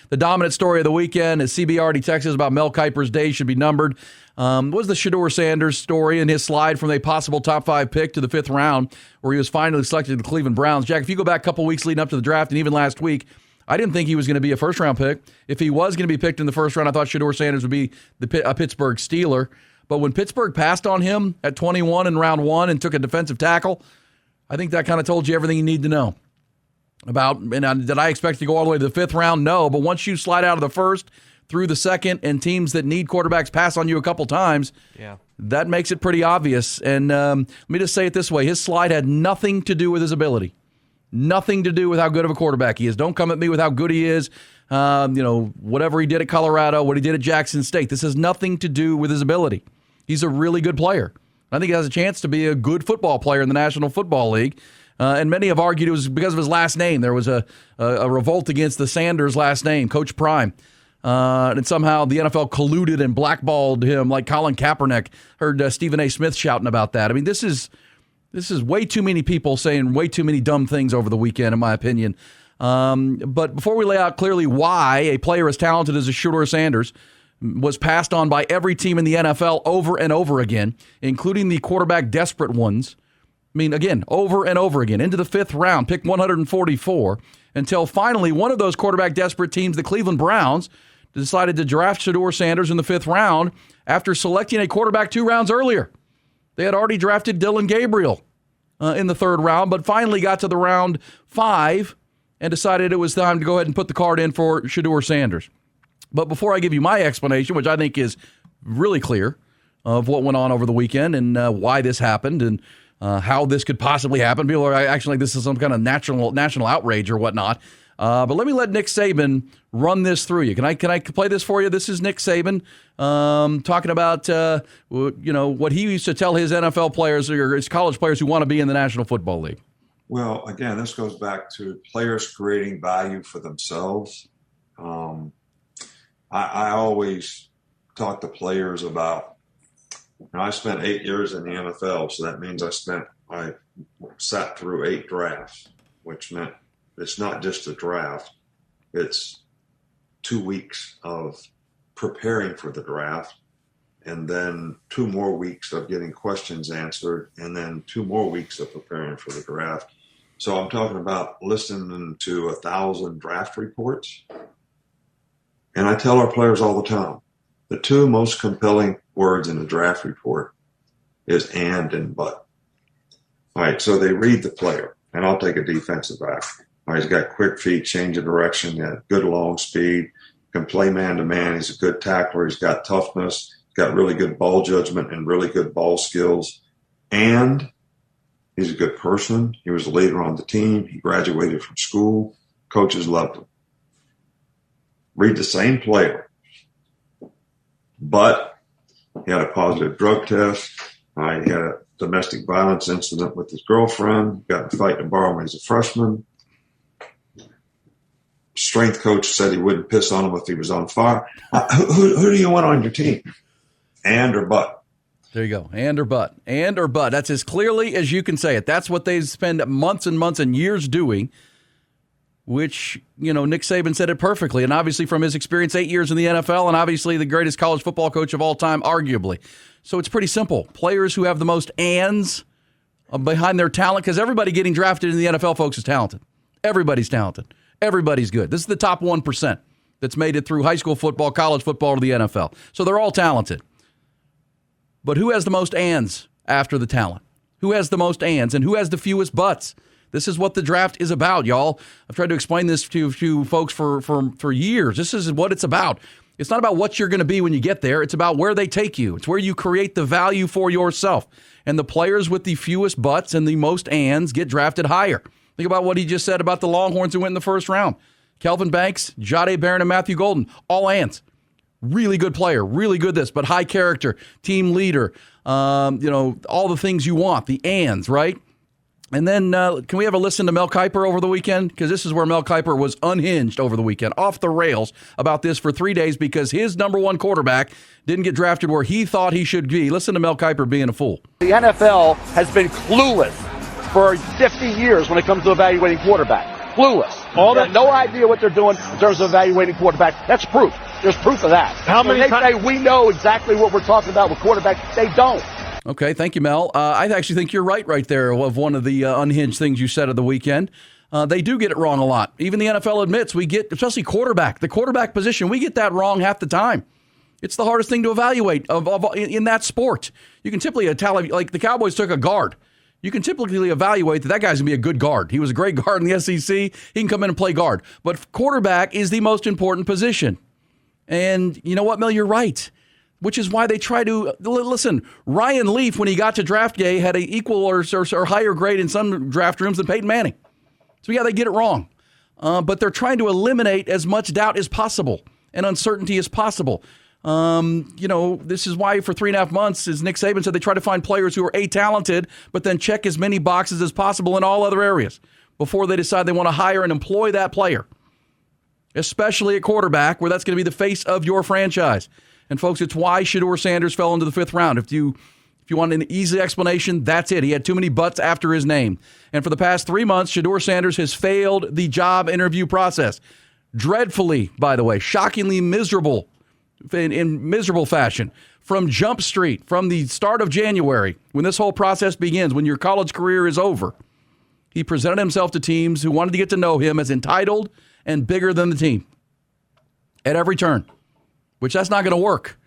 the dominant story of the weekend, as CB already texted us about Mel Kiper's days should be numbered, was the Shadeur Sanders story and his slide from a possible top 5 pick to the 5th round, where he was finally selected to the Cleveland Browns. Jack, if you go back a couple weeks leading up to the draft and even last week, I didn't think he was going to be a first-round pick. If he was going to be picked in the first round, I thought Shadeur Sanders would be a Pittsburgh Steeler. But when Pittsburgh passed on him at 21 in round 1 and took a defensive tackle, I think that kind of told you everything you need to know. Did I expect to go all the way to the 5th round? No. But once you slide out of the 1st through the 2nd and teams that need quarterbacks pass on you a couple times, that makes it pretty obvious. And let me just say it this way. His slide had nothing to do with his ability. Nothing to do with how good of a quarterback he is. Don't come at me with how good he is. Whatever he did at Colorado, what he did at Jackson State. This has nothing to do with his ability. He's a really good player. I think he has a chance to be a good football player in the National Football League. And many have argued it was because of his last name. There was a revolt against the Sanders last name, Coach Prime. And somehow the NFL colluded and blackballed him like Colin Kaepernick. Heard Stephen A. Smith shouting about that. I mean, this is way too many people saying way too many dumb things over the weekend, in my opinion. But before we lay out clearly why a player as talented as Shadeur Sanders was passed on by every team in the NFL over and over again, including the quarterback desperate ones, I mean, again, over and over again, into the 5th round, pick 144, until finally one of those quarterback desperate teams, the Cleveland Browns, decided to draft Shadeur Sanders in the 5th round after selecting a quarterback 2 rounds earlier. They had already drafted Dylan Gabriel in the 3rd round, but finally got to the round 5 and decided it was time to go ahead and put the card in for Shadeur Sanders. But before I give you my explanation, which I think is really clear of what went on over the weekend and why this happened and how this could possibly happen, people are actually like this is some kind of national outrage or whatnot. But let me let Nick Saban run this through you. Can I play this for you? This is Nick Saban talking about what he used to tell his NFL players or his college players who want to be in the National Football League. Well, again, this goes back to players creating value for themselves. I always talk to players about. I spent 8 years in the NFL, so that means I sat through 8 drafts, which meant it's not just a draft. It's 2 weeks of preparing for the draft, and then 2 more weeks of getting questions answered, and then 2 more weeks of preparing for the draft. So I'm talking about listening to 1,000 draft reports. And I tell our players all the time, the 2 most compelling words in the draft report is and but. All right, so they read the player, and I'll take a defensive back. All right, he's got quick feet, change of direction, he got good long speed, can play man-to-man, he's a good tackler, he's got toughness, he's got really good ball judgment and really good ball skills, and he's a good person. He was a leader on the team. He graduated from school. Coaches loved him. Read the same player, but he had a positive drug test. He had a domestic violence incident with his girlfriend. Got in a fight in a bar when he was a freshman. Strength coach said he wouldn't piss on him if he was on fire. Who do you want on your team? And or but? There you go. And or but. And or but. That's as clearly as you can say it. That's what they spend months and months and years doing, which, Nick Saban said it perfectly. And obviously from his experience, 8 years in the NFL, and obviously the greatest college football coach of all time, arguably. So it's pretty simple. Players who have the most ands behind their talent, because everybody getting drafted in the NFL, folks, is talented. Everybody's talented. Everybody's good. This is the top 1% that's made it through high school football, college football, to the NFL. So they're all talented. But who has the most ands after the talent? Who has the most ands and who has the fewest buts? This is what the draft is about, y'all. I've tried to explain this to folks for years. This is what it's about. It's not about what you're going to be when you get there. It's about where they take you. It's where you create the value for yourself. And the players with the fewest butts and the most ands get drafted higher. Think about what he just said about the Longhorns who went in the 1st round. Kelvin Banks, Jahdae Barron, and Matthew Golden, all ands. Really good player, really good this, but high character, team leader, all the things you want, the ands, right? And then can we have a listen to Mel Kiper over the weekend? Because this is where Mel Kiper was unhinged over the weekend, off the rails about this for 3 days because his number 1 quarterback didn't get drafted where he thought he should be. Listen to Mel Kiper being a fool. The NFL has been clueless for 50 years when it comes to evaluating quarterbacks. clueless. No idea what they're doing in terms of evaluating quarterback. That's proof. There's proof of that. How many times? They say we know exactly what we're talking about with quarterback. They don't. Okay, thank you, Mel. I actually think you're right there of one of the unhinged things you said of the weekend. They do get it wrong a lot. Even the NFL admits we get, especially quarterback, the quarterback position, we get that wrong half the time. It's the hardest thing to evaluate in that sport. You can typically like the Cowboys took a guard. You can typically evaluate that guy's going to be a good guard. He was a great guard in the SEC. He can come in and play guard. But quarterback is the most important position. And you know what, Mel? You're right. Which is why they try to listen. Ryan Leaf, when he got to draft day, had an equal or higher grade in some draft rooms than Peyton Manning. So yeah, they get it wrong. But they're trying to eliminate as much doubt as possible and uncertainty as possible. This is why for 3.5 months, as Nick Saban said, they try to find players who are talented, but then check as many boxes as possible in all other areas before they decide they want to hire and employ that player, especially at quarterback, where that's going to be the face of your franchise. And folks, it's why Shadeur Sanders fell into the 5th round. If you want an easy explanation, that's it. He had too many butts after his name. And for the past 3 months, Shadeur Sanders has failed the job interview process. Dreadfully, by the way, shockingly miserable, in miserable fashion. From Jump Street, from the start of January, when this whole process begins, when your college career is over, he presented himself to teams who wanted to get to know him as entitled and bigger than the team at every turn. Which that's not going to work.